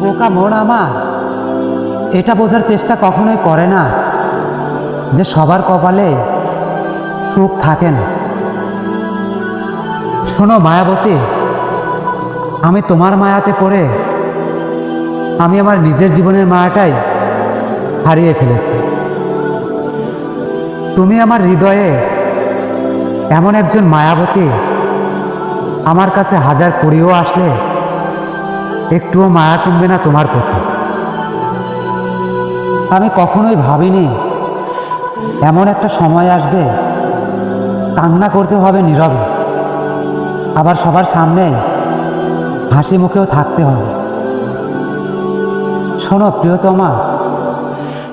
বোকা মন আমার এটা বোঝার চেষ্টা কখনোই করে না যে সবার কপালে সুখ থাকে না। শোনো মায়াবতী, আমি তোমার মায়াতে পড়ে আমি আমার নিজের জীবনের মায়াটাই হারিয়ে ফেলেছি। তুমি আমার হৃদয়ে এমন একজন মায়াবতী, আমার কাছে হাজার করিও আসলে একটুও মায়া কমবে না তোমার প্রতি। আমি কখনোই ভাবিনি এমন একটা সময় আসবে কান্না করতে হবে নীরবে, আবার সবার সামনে হাসি মুখেও থাকতে হবে। শোনো প্রিয়তমা,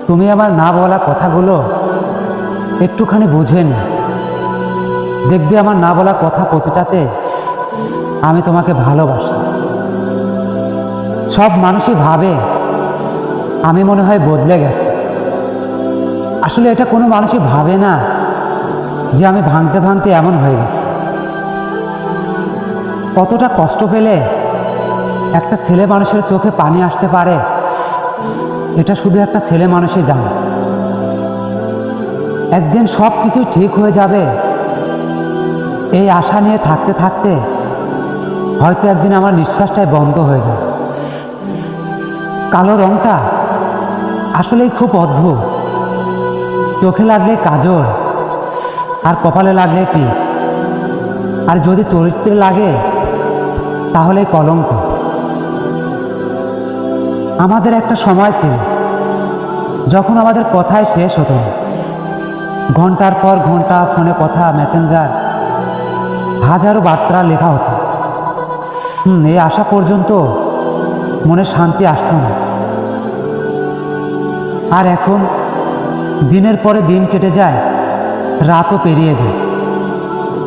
তুমি আমার না বলা কথাগুলো একটুখানি বুঝে নি। দেখবে আমার না বলা কথা প্রতিটাতে আমি তোমাকে ভালোবাসি। সব মানুষই ভাবে আমি মনে হয় বদলে গেছি। আসলে এটা কোনো মানুষই ভাবে না যে আমি ভাঙতে ভাঙতে এমন হয়ে গেছি। কতটা কষ্ট পেলে একটা ছেলে মানুষের চোখে পানি আসতে পারে এটা শুধু একটা ছেলে মানুষই জানে। একদিন সব কিছু ঠিক হয়ে যাবে এই আশা নিয়ে থাকতে থাকতে হয়তো একদিন আমার নিঃশ্বাসটাই বন্ধ হয়ে যাবে। কালো রংটা আসলেই খুব অদ্ভুত। চোখে লাগলে কাজল, আর কপালে লাগলে টিপ, আর যদি চরিত্রে লাগে তাহলে কলঙ্ক। আমাদের একটা সময় ছিল যখন আমাদের কথাই শেষ হতো না। ঘন্টার পর ঘন্টা ফোনে কথা, মেসেঞ্জার, হাজারো বার্তা লেখা হতো। এই আসা পর্যন্ত মনে শান্তি আসতো না। আর এখন দিনের পরে দিন কেটে যায়, রাতও পেরিয়ে যায়,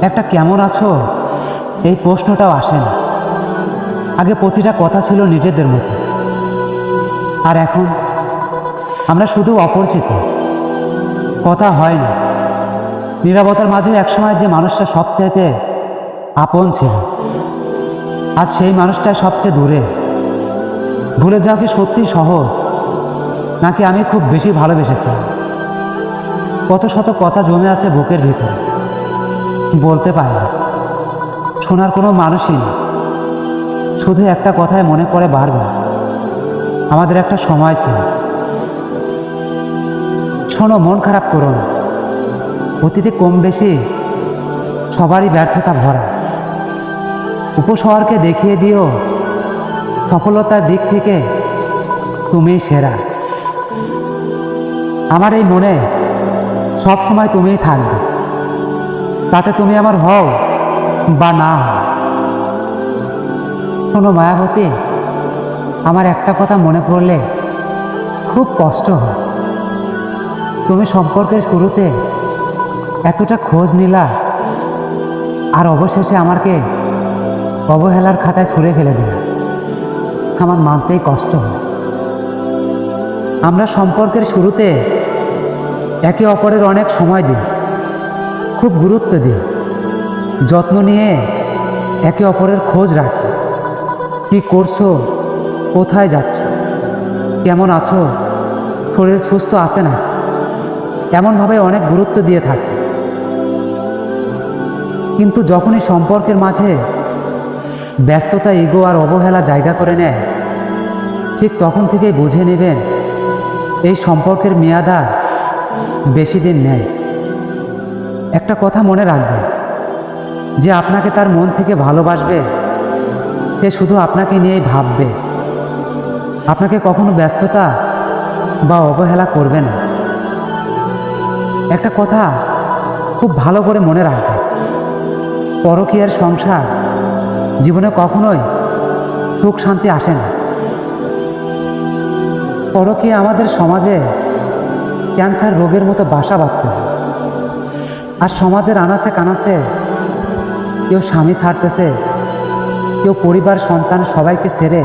একটা কেমন আছো এই প্রশ্নটাও আসে না। আগে প্রতিটা কথা ছিল নিজেদের মতো, আর এখন আমরা শুধু অপরিচিত, কথা হয় না। নীরবতার মাঝে একসময় যে মানুষটা সবচাইতে আপন ছিল, আজ সেই মানুষটা সবচেয়ে দূরে। ভুলে যাওয়া কি সত্যি সহজ, নাকি আমি খুব বেশি ভালোবেসেছি? কত শত কথা জমে আছে বুকের ভিতরে, বলতে পারি না, শোনার কোনো মানুষই নেই। শুধু একটা কথাই মনে পড়ে বারবার, আমাদের একটা সময় ছিল। শোনো, মন খারাপ করো না। অতীতে কম বেশি সবারই ব্যর্থতা ভরা। উপশহরকে দেখিয়ে দিও সফলতার দিক থেকে তুমি সেরা। আমার এই মনে সব সময় তুমিই থাকবে, তাতে তুমি আমার হও বা না হও। শোনো মায়াবতী, আমার একটা কথা মনে পড়লে খুব কষ্ট হয়। তুমি সম্পর্কের শুরুতে এতটা খোঁজ নিলা, আর অবশেষে আমাকে অবহেলার খাতায় ছুঁড়ে ফেলে দিলা। আমার মানতেই কষ্ট হয়। আমরা সম্পর্কের শুরুতে একে অপরের অনেক সময় দিই, খুব গুরুত্ব দিই, যত্ন নিয়ে একে অপরের খোঁজ রাখি। কি করছো, কোথায় যাচ্ছ, কেমন আছো, শরীর সুস্থ আছে না, এমনভাবে অনেক গুরুত্ব দিয়ে থাকি। কিন্তু যখনই সম্পর্কের মাঝে ব্যস্ততা, ইগো আর অবহেলা জায়গা করে নেয়, ঠিক তখন থেকেই বুঝে নেবেন এই সম্পর্কের মেয়াদ আর বেশি দিন নেই। একটা কথা মনে রাখবেন, যে আপনাকে তার মন থেকে ভালোবাসবে সে শুধু আপনাকে নিয়েই ভাববে, আপনাকে কখনো ব্যস্ততা বা অবহেলা করবে না। একটা কথা খুব ভালো করে মনে রাখবেন, পরকীয়ার সংসার জীবনে কখনোই সুখ শান্তি আসে না। পরকীয়া আমাদের সমাজে ক্যান্সার রোগের মতো বাসা বাঁধতেছে। আর সমাজের আনাচে কানাচে কেউ স্বামী ছাড়তেছে, কেউ পরিবার, সন্তান সবাইকে ছেড়ে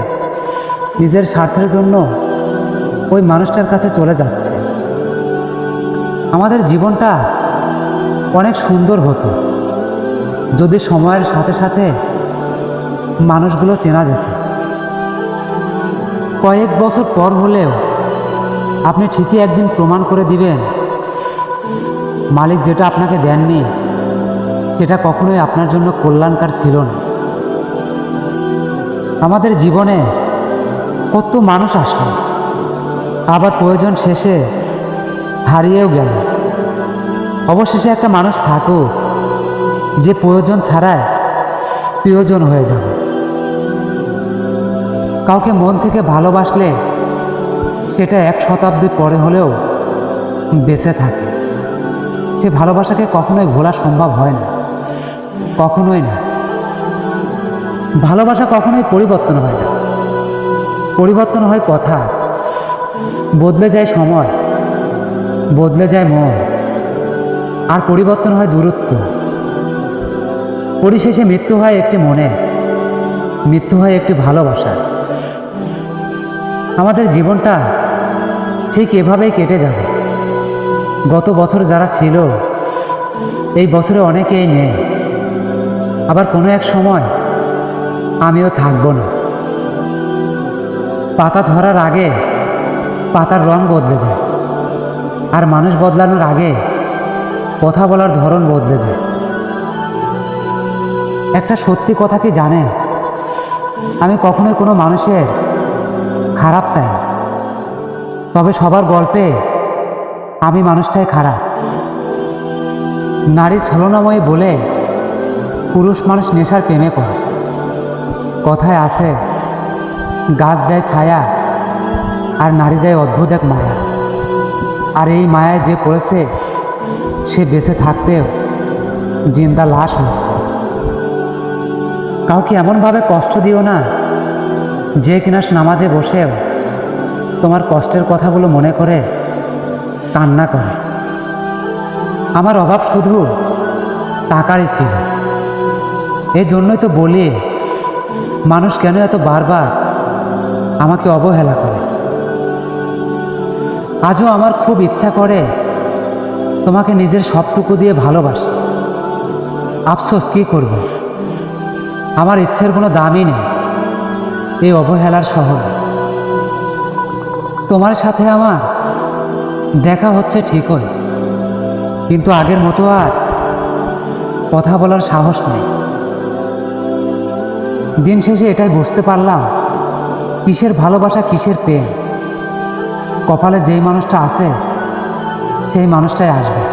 নিজের স্বার্থের জন্য ওই মানুষটার কাছে চলে যাচ্ছে। আমাদের জীবনটা অনেক সুন্দর হতো যদি সময়ের সাথে সাথে মানুষগুলো চেনা যেত। কয়েক বছর পর হলেও আপনি ঠিকই একদিন প্রমাণ করে দিবেন মালিক যেটা আপনাকে দেননি সেটা কখনোই আপনার জন্য কল্যাণকর ছিল না। আমাদের জীবনে কত মানুষ আসলো, আবার প্রয়োজন শেষে হারিয়েও গেল। অবশেষে একটা মানুষ থাকুক যে প্রয়োজন ছাড়াই প্রিয়জন হয়ে যাবে। কাউকে মন থেকে ভালোবাসলে সেটা 1 শতাব্দী পরে হলেও বেঁচে থাকে। সে ভালোবাসাকে কখনোই ভোলা সম্ভব হয় না, কখনোই না। ভালোবাসা কখনোই পরিবর্তন হয় না, পরিবর্তন হয় কথা, বদলে যায় সময়, বদলে যায় মন, আর পরিবর্তন হয় দূরত্ব। পরিশেষে মৃত্যু হয় একটি মনে, মৃত্যু হয় একটি ভালোবাসা। আমাদের জীবনটা ঠিক এভাবেই কেটে যাবে। গত বছর যারা ছিল এই বছরে অনেকেই নেই, আবার কোনো এক সময় আমিও থাকবো না। পাতা ধরার আগে পাতার রং বদলে যায়, আর মানুষ বদলানোর আগে কথা বলার ধরন বদলে যায়। একটা সত্যি কথা কি জানেন, আমি কখনোই কোনো মানুষের খারাপ চাই না, তবে সবার গল্পে আমি মানুষটাই খারাপ। নারী ছলনাময়ী বলে পুরুষ মানুষ নেশার প্রেমে পড়ে। কথায় আছে, গাছ দেয় ছায়া আর নারী দেয় অদ্ভুত এক মায়া। আর এই মায়ায় যে পড়েছে সে বেঁচে থাকতেও জিন্দা লাশ হয়েছে। কাউকে এমনভাবে কষ্ট দিও না যে কিনা নামাজে বসেও তোমার কষ্টের কথাগুলো মনে করে কান্না করে। আমার অভাব শুধু টাকারই ছিল, এই জন্যই তো বলি মানুষ কেন এত বারবার আমাকে অবহেলা করে। আজও আমার খুব ইচ্ছা করে তোমাকে নিজের সবটুকু দিয়ে ভালোবাসি। আফসোস কি করব, আমার ইচ্ছের কোনো দামই নেই এই অবহেলার শহরে। তোমার সাথে আমার দেখা হচ্ছে ঠিকই, কিন্তু আগের মতো আর কথা বলার সাহস নেই। দিন শেষে এটাই বুঝতে পারলাম কিসের ভালোবাসা, কিসের প্রেম। কপালে যেই মানুষটা আছে সেই মানুষটাই আসবে,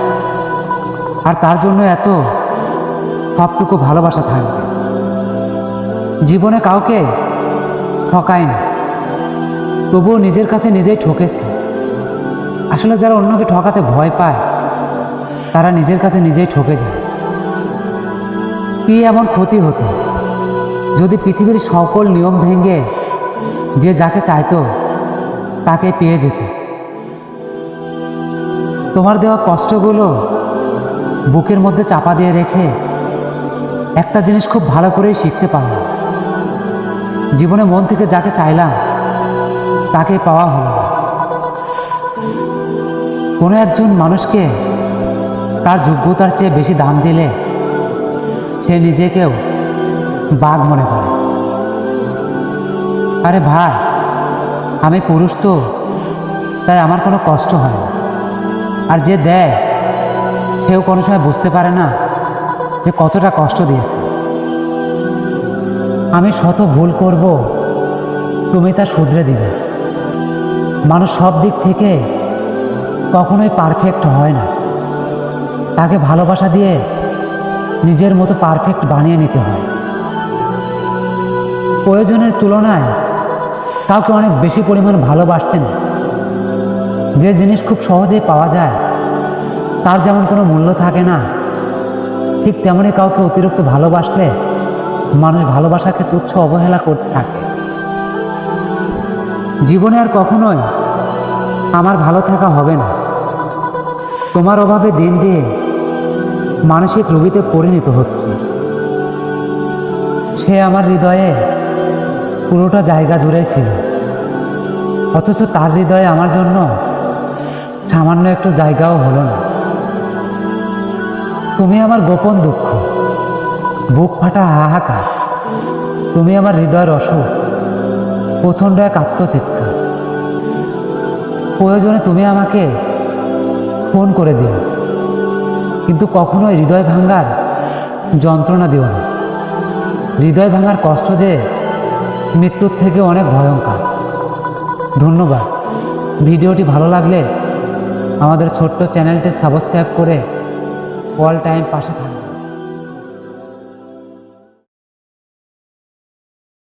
আর তার জন্য এত সবটুকু ভালোবাসা থাকবে। জীবনে কাউকে ঠকাই না, তবুও নিজের কাছে নিজেই ঠকেছি। আসলে যারা অন্যকে ঠকাতে ভয় পায় তারা নিজের কাছে নিজেই ঠকে যায়। কি এমন ক্ষতি হতো যদি পৃথিবীর সকল নিয়ম ভেঙে যে যাকে চাইতো তাকে পেয়ে যেত। তোমার দেওয়া কষ্টগুলো বুকের মধ্যে চাপা দিয়ে রেখে একটা জিনিস খুব ভালো করেই শিখতে পারলাম, জীবনে মন থেকে যাকে চাইলাম তাকে পাওয়া হলো না। কোনো একজন মানুষকে তার যোগ্যতার চেয়ে বেশি দাম দিলে সে নিজেকেও বাঘ মনে করে। আরে ভাই, আমি পুরুষ তো, তাই আমার কোনো কষ্ট হয় না। আর যে দেয় সেও কোনো সময় বুঝতে পারে না যে কতটা কষ্ট দিয়েছে। আমি শত ভুল করব, তুমি তা শুধরে দিবে। মানুষ সব দিক থেকে কখনোই পারফেক্ট হয় না, তাকে ভালোবাসা দিয়ে নিজের মতো পারফেক্ট বানিয়ে নিতে হয়। প্রয়োজনের তুলনায় কাউকে অনেক বেশি পরিমাণ ভালোবাসতে না। যে জিনিস খুব সহজেই পাওয়া যায় তার যেমন কোনো মূল্য থাকে না, ঠিক তেমনই কাউকে অতিরিক্ত ভালোবাসলে মানুষ ভালোবাসাকে তুচ্ছ অবহেলা করতে থাকে। জীবনে আর কখনোই আমার ভালো থাকা হবে না। তোমার অভাবে দিন দিয়ে মানসিক রোগীতে পরিণত হচ্ছে। সে আমার হৃদয়ে পুরোটা জায়গা জুড়ে ছিল, অথচ তার হৃদয়ে আমার জন্য সামান্য একটু জায়গাও হলো না। তুমি আমার গোপন দুঃখ, বুক ফাটা হাহাকার, তুমি আমার হৃদয়ের অসুখ, প্রচণ্ড এক আত্মচিৎকার। প্রয়োজনে তুমি আমাকে ফোন করে দিও, কিন্তু কখনোই হৃদয় ভাঙার যন্ত্রণা দিও না। হৃদয় ভাঙার কষ্ট যে মৃত্যুর থেকে অনেক ভয়ঙ্কর। ধন্যবাদ। ভিডিওটি ভালো লাগলে আমাদের ছোট্ট চ্যানেলটি সাবস্ক্রাইব করে অল টাইম পাশে থাকবে।